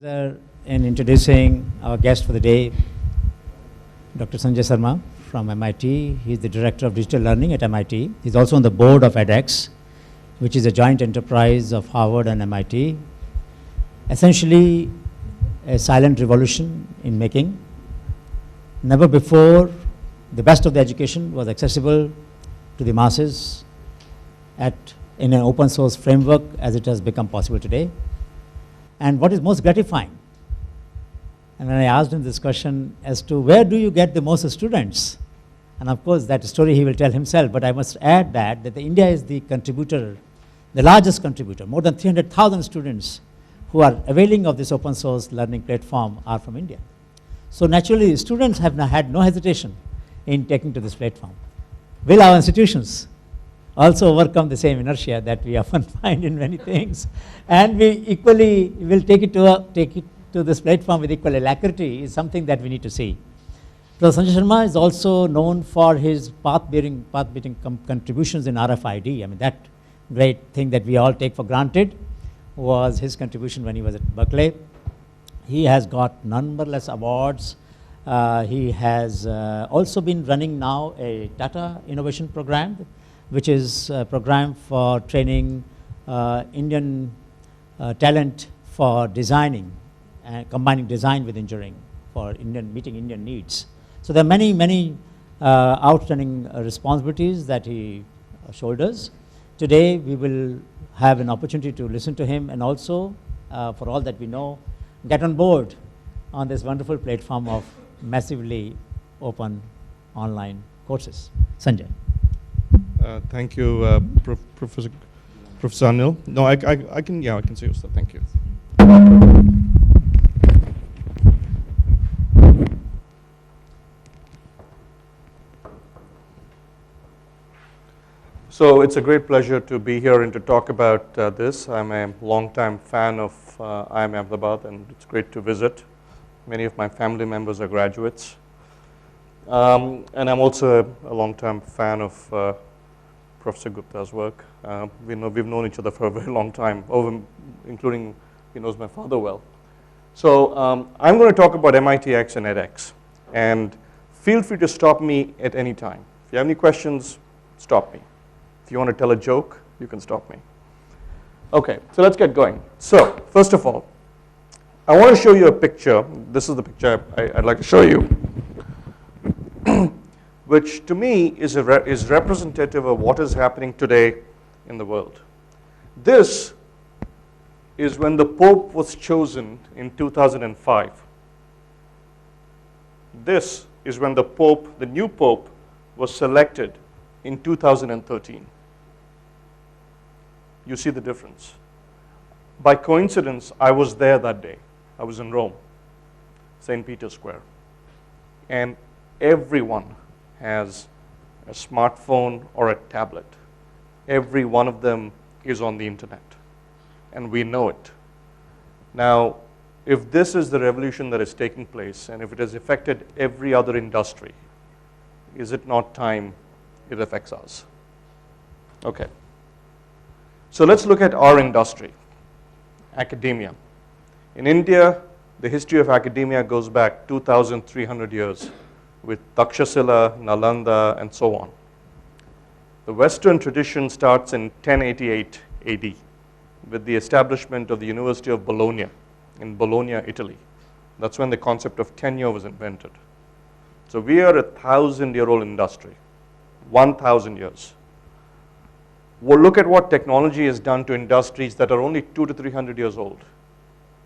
In introducing our guest for the day, Dr. Sanjay Sarma from MIT. He's the Director of Digital Learning at MIT. He's also on the board of edX, which is a joint enterprise of Harvard and MIT. Essentially, a silent revolution in making. Never before, the best of the education was accessible to the masses in an open source framework as it has become possible today. And what is most gratifying, and when I asked him this question as to where do you get the most students, and of course that story he will tell himself, but I must add that India is the contributor, the largest contributor. More than 300,000 students who are availing of this open source learning platform are from India. So naturally, students have had no hesitation in taking to this platform. Will our institutions also overcome the same inertia that we often find in many things, and we equally will take it to this platform with equal alacrity is something that we need to see. Prof. Sanjay Sharma is also known for his path-bearing contributions in RFID. I mean, that great thing that we all take for granted was his contribution when he was at Berkeley. He has got numberless awards. He has also been running now a Tata Innovation Program, which is a program for training Indian talent for designing and combining design with engineering for meeting Indian needs. So there are many outstanding responsibilities that he shoulders. Today we will have an opportunity to listen to him and also, for all that we know, get on board on this wonderful platform of massively open online courses. Sanjay. Thank you, Professor Anil. No, I can see your stuff. Thank you. So it's a great pleasure to be here and to talk about this. I'm a longtime fan of IIM-Ahmedabad, and it's great to visit. Many of my family members are graduates. And I'm also a long-time fan of Professor Gupta's work. We've known each other for a very long time, including he knows my father well. So I'm going to talk about MITx and edX, and feel free to stop me at any time. If you have any questions, stop me. If you want to tell a joke, you can stop me. Okay, so let's get going. So first of all, I want to show you a picture. This is the picture I'd like to show you, which to me is representative of what is happening today in the world. This is when the Pope was chosen in 2005. This is when the new Pope was selected in 2013. You see the difference. By coincidence, I was there that day. I was in Rome, St. Peter's Square. And everyone has a smartphone or a tablet. Every one of them is on the internet, and we know it. Now, if this is the revolution that is taking place, and if it has affected every other industry, is it not time it affects us? Okay. So let's look at our industry, academia. In India, the history of academia goes back 2,300 years with Takshashila, Nalanda, and so on. The Western tradition starts in 1088 AD with the establishment of the University of Bologna in Bologna, Italy. That's when the concept of tenure was invented. So we are a 1,000-year-old industry, 1,000 years. Well, look at what technology has done to industries that are only 200 to 300 years old.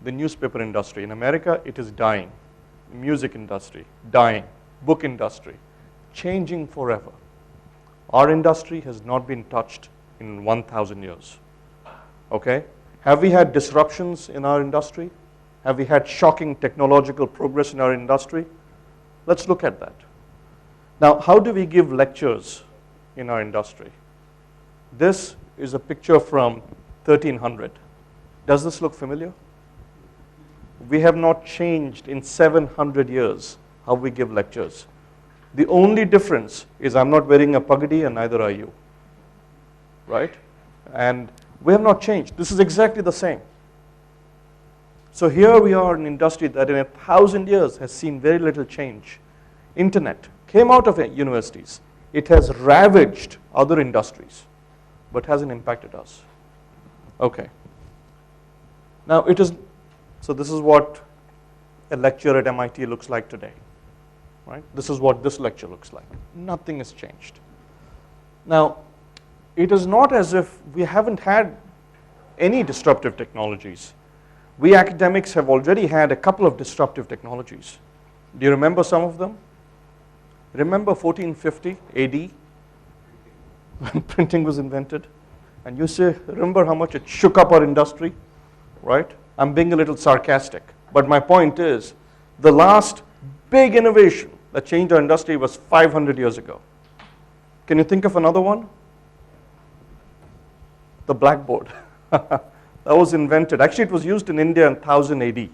The newspaper industry in America, it is dying. The music industry, dying. Book industry, changing forever. Our industry has not been touched in 1,000 years. Okay? Have we had disruptions in our industry? Have we had shocking technological progress in our industry? Let's look at that. Now, how do we give lectures in our industry? This is a picture from 1300. Does this look familiar? We have not changed in 700 years how we give lectures. The only difference is I'm not wearing a pagadi and neither are you, right? And we have not changed. This is exactly the same. So here we are in an industry that in 1,000 years has seen very little change. Internet came out of universities. It has ravaged other industries, but hasn't impacted us. Okay. Now so this is what a lecture at MIT looks like today, right? This is what this lecture looks like. Nothing has changed. Now, it is not as if we haven't had any disruptive technologies. We academics have already had a couple of disruptive technologies. Do you remember some of them? Remember 1450 AD when printing was invented? And you say, remember how much it shook up our industry, right? I'm being a little sarcastic, but my point is the last big innovation that changed our industry was 500 years ago. Can you think of another one? The blackboard. That was invented. Actually, it was used in India in 1000 AD,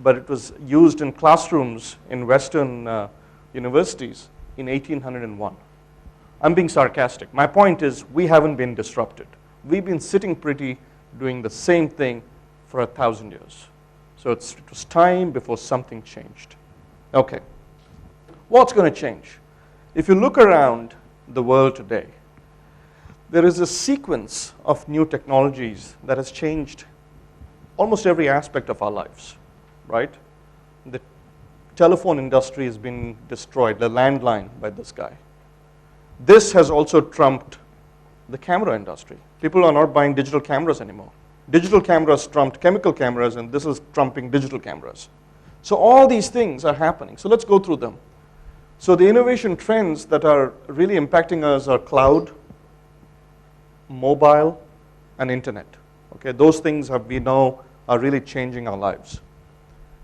but it was used in classrooms in Western universities in 1801. I'm being sarcastic. My point is we haven't been disrupted. We've been sitting pretty doing the same thing for 1,000 years. So it was time before something changed. Okay. What's going to change? If you look around the world today, there is a sequence of new technologies that has changed almost every aspect of our lives, right? The telephone industry has been destroyed, the landline by this guy. This has also trumped the camera industry. People are not buying digital cameras anymore. Digital cameras trumped chemical cameras, and this is trumping digital cameras. So all these things are happening. So let's go through them. So the innovation trends that are really impacting us are cloud, mobile, and internet. Okay, those things we know are really changing our lives.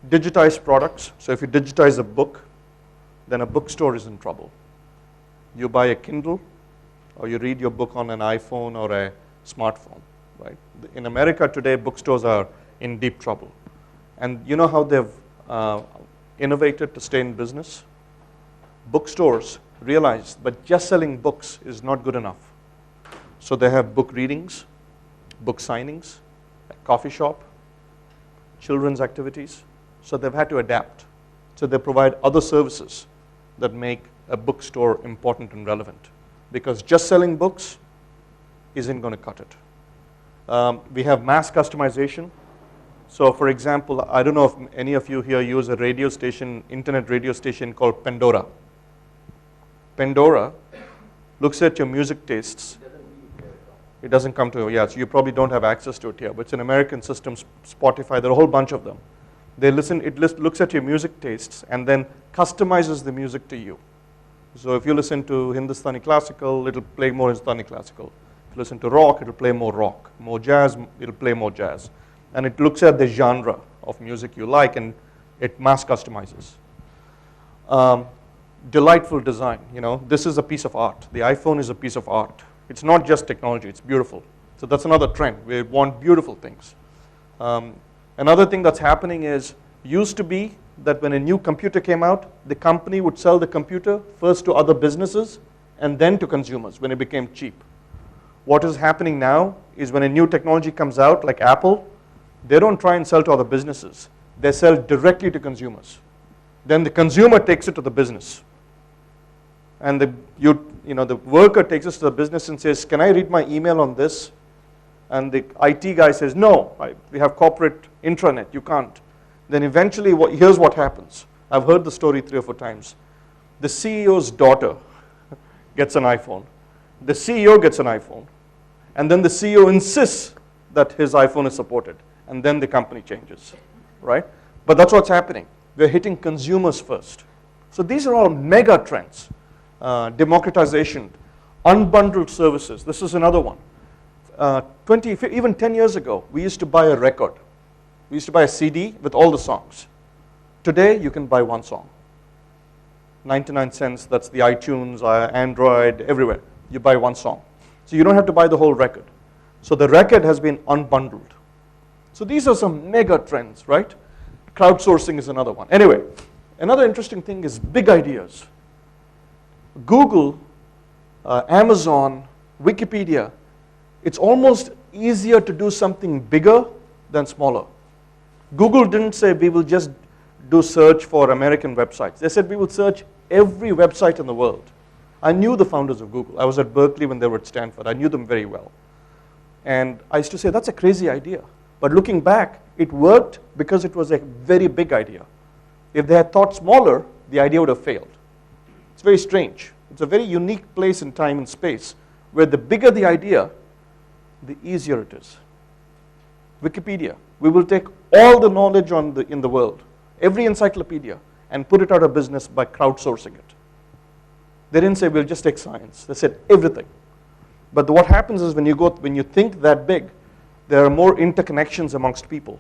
Digitized products. So if you digitize a book, then a bookstore is in trouble. You buy a Kindle, or you read your book on an iPhone or a smartphone, right? In America today, bookstores are in deep trouble. And you know how they've innovated to stay in business? Bookstores realize that just selling books is not good enough. So they have book readings, book signings, a coffee shop, children's activities. So they've had to adapt. So they provide other services that make a bookstore important and relevant. Because just selling books isn't going to cut it. We have mass customization. So for example, I don't know if any of you here use a radio station, internet radio station called Pandora. Pandora looks at your music tastes. It doesn't come to you, yeah, so you probably don't have access to it here, but it's an American system, Spotify, there are a whole bunch of them. It looks at your music tastes and then customizes the music to you. So if you listen to Hindustani classical, it'll play more Hindustani classical. If you listen to rock, it'll play more rock. More jazz, it'll play more jazz. And it looks at the genre of music you like and it mass customizes. Delightful design, you know, this is a piece of art. The iPhone is a piece of art. It's not just technology, it's beautiful. So that's another trend. We want beautiful things. Another thing that's happening is, used to be that when a new computer came out, the company would sell the computer first to other businesses and then to consumers when it became cheap. What is happening now is when a new technology comes out, like Apple, they don't try and sell to other businesses. They sell directly to consumers. Then the consumer takes it to the business. And the worker takes us to the business and says, can I read my email on this? And the IT guy says, no, we have corporate intranet, you can't. Then eventually, here's what happens. I've heard the story 3 or 4 times. The CEO's daughter gets an iPhone. The CEO gets an iPhone. And then the CEO insists that his iPhone is supported. And then the company changes, right? But that's what's happening. We're hitting consumers first. So these are all mega trends. Democratization, unbundled services. This is another one. Even 10 years ago, we used to buy a record. We used to buy a CD with all the songs. Today, you can buy one song. 99 cents, that's the iTunes, Android, everywhere. You buy one song. So you don't have to buy the whole record. So the record has been unbundled. So these are some mega trends, right? Crowdsourcing is another one. Anyway, another interesting thing is big ideas. Google, Amazon, Wikipedia, it's almost easier to do something bigger than smaller. Google didn't say we will just do search for American websites. They said we will search every website in the world. I knew the founders of Google. I was at Berkeley when they were at Stanford. I knew them very well. And I used to say, that's a crazy idea. But looking back, it worked because it was a very big idea. If they had thought smaller, the idea would have failed. It's very strange. It's a very unique place in time and space where the bigger the idea, the easier it is. Wikipedia. We will take all the knowledge in the world, every encyclopedia, and put it out of business by crowdsourcing it. They didn't say we'll just take science. They said everything. But what happens is when you think that big, there are more interconnections amongst people,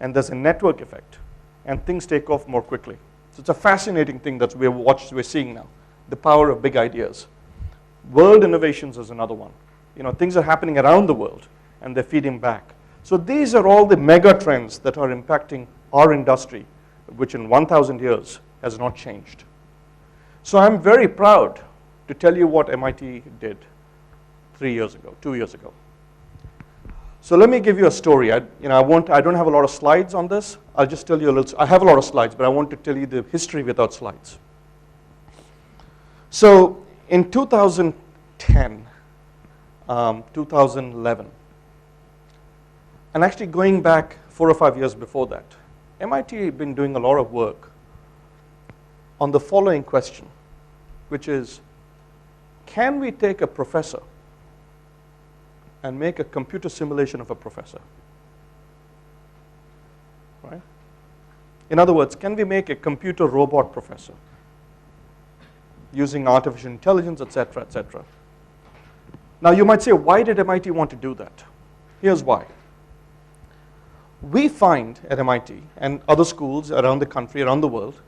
and there's a network effect, and things take off more quickly. So it's a fascinating thing that we're seeing now, the power of big ideas. World innovations is another one. Things are happening around the world, and they're feeding back. So these are all the mega trends that are impacting our industry, which in 1,000 years has not changed. So I'm very proud to tell you what MIT did 2 years ago. So let me give you a story. I don't have a lot of slides on this. I'll just tell you a little. I have a lot of slides, but I want to tell you the history without slides. So in 2010, 2011, and actually going back 4 or 5 years before that, MIT had been doing a lot of work on the following question, which is, can we take a professor and make a computer simulation of a professor? Right? In other words, can we make a computer robot professor using artificial intelligence, et cetera, et cetera? Now you might say, why did MIT want to do that? Here's why. We find at MIT and other schools around the country, around the world,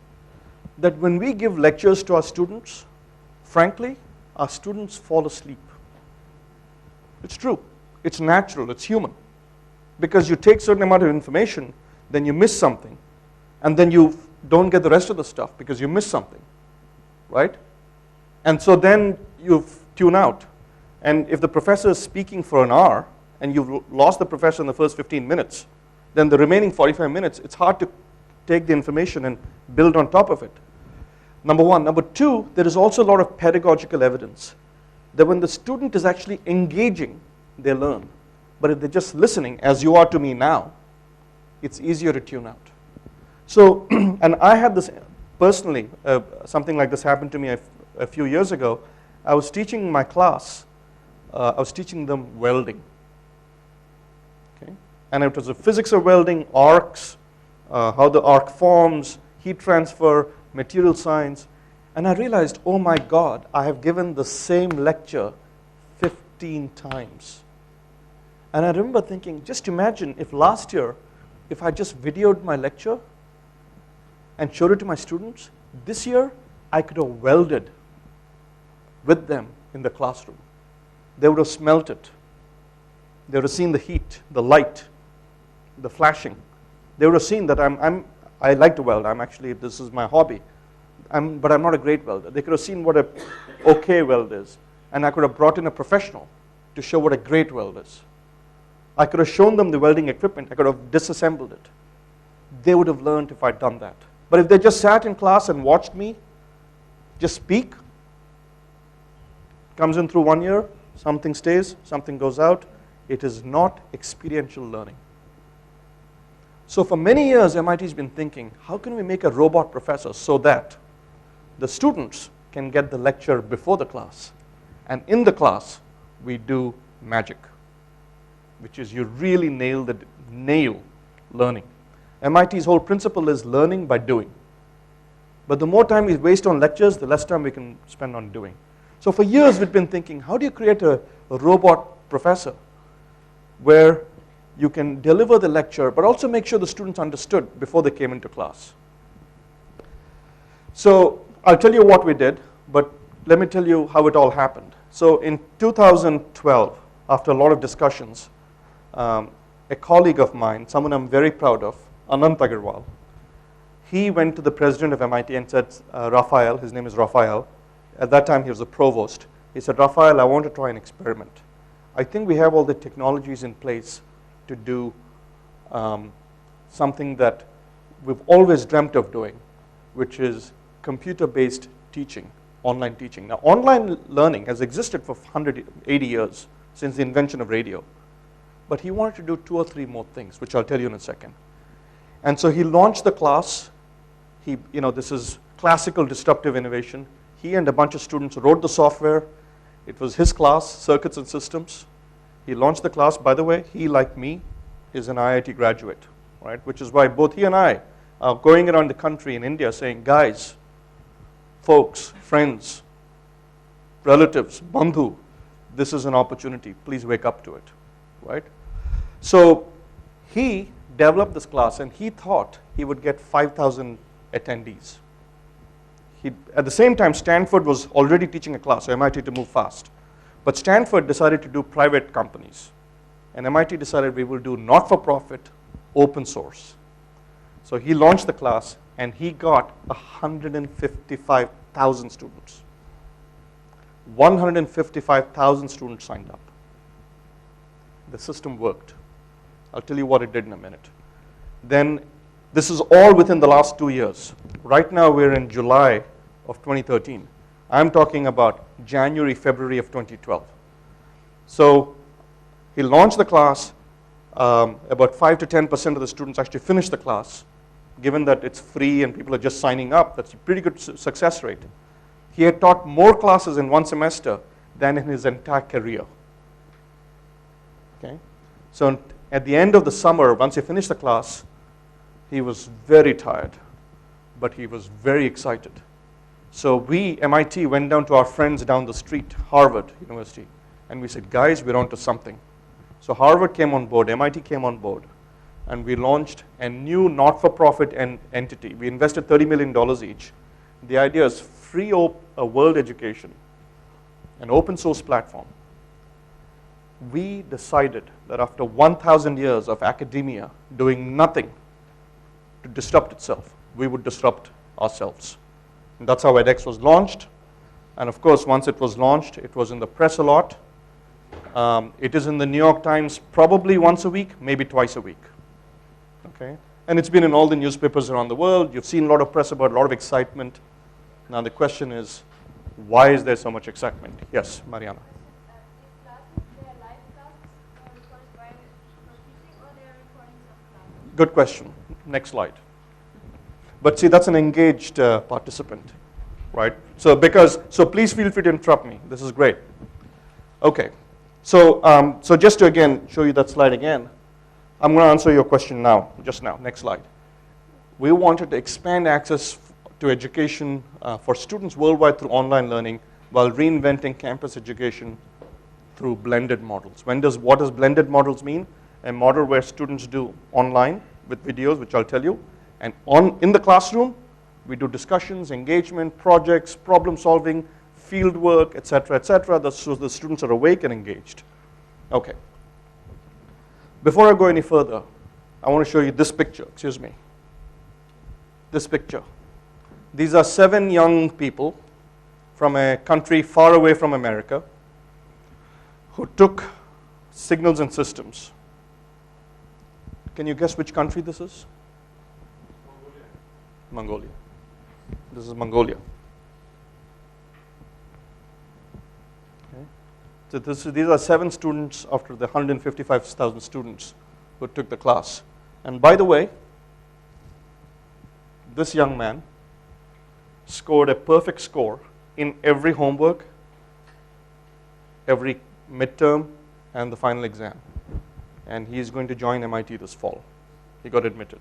that when we give lectures to our students, frankly, our students fall asleep. It's true. It's natural. It's human. Because you take a certain amount of information, then you miss something, and then you don't get the rest of the stuff because you miss something, right? And so then you tune out. And if the professor is speaking for an hour, and you've lost the professor in the first 15 minutes, then the remaining 45 minutes, it's hard to take the information and build on top of it. Number one. Number two, there is also a lot of pedagogical evidence that when the student is actually engaging, they learn. But if they're just listening, as you are to me now, it's easier to tune out. So, and I had this personally, something like this happened to me a few years ago. I was teaching my class, I was teaching them welding. Okay? And it was the physics of welding, arcs, how the arc forms, heat transfer, material science. And I realized, oh my God, I have given the same lecture 15 times. And I remember thinking, just imagine if last year, if I just videoed my lecture and showed it to my students, this year I could have welded with them in the classroom. They would have smelt it. They would have seen the heat, the light, the flashing. They would have seen that I like to weld. This is my hobby. But I'm not a great welder. They could have seen what a okay weld is. And I could have brought in a professional to show what a great weld is. I could have shown them the welding equipment. I could have disassembled it. They would have learned if I'd done that. But if they just sat in class and watched me just speak, comes in through 1 ear, something stays, something goes out, it is not experiential learning. So for many years, MIT has been thinking, how can we make a robot professor so that the students can get the lecture before the class, and in the class, we do magic, which is you really nail learning. MIT's whole principle is learning by doing. But the more time we waste on lectures, the less time we can spend on doing. So for years, we've been thinking, how do you create a robot professor where you can deliver the lecture, but also make sure the students understood before they came into class? So I'll tell you what we did, but let me tell you how it all happened. So in 2012, after a lot of discussions, a colleague of mine, someone I'm very proud of, Anant Agarwal, he went to the president of MIT and said, Raphael, his name is Raphael, at that time he was the provost, he said, Raphael, I want to try an experiment. I think we have all the technologies in place to do something that we've always dreamt of doing, which is computer-based teaching, online teaching. Now, online learning has existed for 180 years since the invention of radio. But he wanted to do 2 or 3 more things, which I'll tell you in a second. And so he launched the class. This is classical disruptive innovation. He and a bunch of students wrote the software. It was his class, Circuits and Systems. He launched the class. By the way, he, like me, is an IIT graduate, right? Which is why both he and I are going around the country in India saying, guys, folks, friends, relatives, bandhu, this is an opportunity. Please wake up to it, right? So he developed this class, and he thought he would get 5,000 attendees. At the same time, Stanford was already teaching a class, so MIT to move fast. But Stanford decided to do private companies. And MIT decided we will do not-for-profit, open source. So he launched the class, and he got 155,000 students. 155,000 students signed up. The system worked. I'll tell you what it did in a minute. Then, this is all within the last 2 years. Right now, we're in July of 2013. I'm talking about January, February of 2012. So he launched the class. About 5 to 10% of the students actually finished the class. Given that it's free and people are just signing up, that's a pretty good success rate. He had taught more classes in 1 semester than in his entire career. Okay? So at the end of the summer, once he finished the class, he was very tired, but he was very excited. So we, MIT, went down to our friends down the street, Harvard University, and we said, guys, we're onto something. So Harvard came on board, MIT came on board, and we launched a new not-for-profit entity. We invested $30 million each. The idea is free world education, an open source platform. We decided that after 1,000 years of academia doing nothing to disrupt itself, we would disrupt ourselves. And that's how edX was launched. And of course, once it was launched, it was in the press a lot. It is in the New York Times probably once a week, maybe twice a week. Okay? And it's been in all the newspapers around the world. You've seen a lot of press about it, a lot of excitement. Now the question is, why is there so much excitement? Yes, Mariana. Good question. Next slide. But see, that's an engaged participant, right? So please feel free to interrupt me. This is great. Okay. So just to again show you that slide again, I'm going to answer your question now, just now. Next slide. We wanted to expand access to education for students worldwide through online learning while reinventing campus education through blended models. What does blended models mean? A model where students do online with videos, which I'll tell you, and in the classroom, we do discussions, engagement, projects, problem solving, field work, etc., etc. So the students are awake and engaged. Okay. Before I go any further, I want to show you this picture. Excuse me. This picture. These are 7 young people from a country far away from America who took signals and systems. Can you guess which country this is? Mongolia. This is Mongolia. Okay. So these are 7 students after the 155,000 students who took the class. And by the way, this young man scored a perfect score in every homework, every midterm, and the final exam. And he's going to join MIT this fall. He got admitted.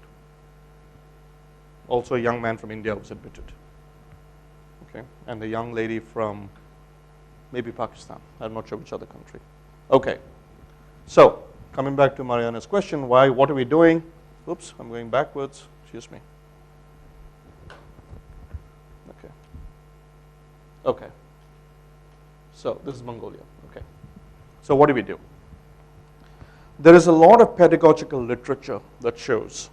Also, a young man from India was admitted. Okay, and a young lady from maybe Pakistan. I'm not sure which other country. Okay, so coming back to Mariana's question, what are we doing? Oops, I'm going backwards. Excuse me. Okay. Okay. So this is Mongolia. Okay. So what do we do? There is a lot of pedagogical literature that shows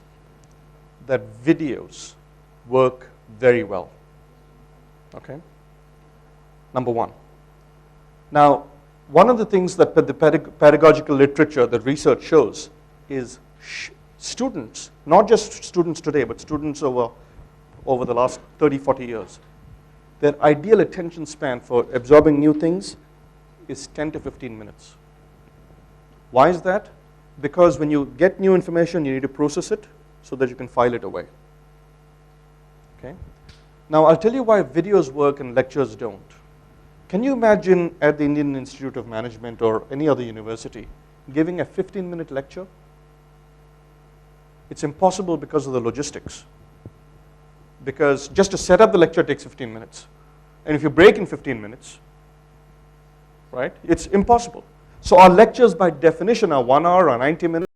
that videos work very well. Okay? Number one. Now, one of the things that the pedagogical literature, the research shows, is students, not just students today, but students over the last 30, 40 years, their ideal attention span for absorbing new things is 10 to 15 minutes. Why is that? Because when you get new information, you need to process it so that you can file it away. Okay? Now, I'll tell you why videos work and lectures don't. Can you imagine at the Indian Institute of Management or any other university giving a 15-minute lecture? It's impossible because of the logistics. Because just to set up the lecture takes 15 minutes. And if you break in 15 minutes, right, it's impossible. So our lectures by definition are 1 hour or 90 minutes.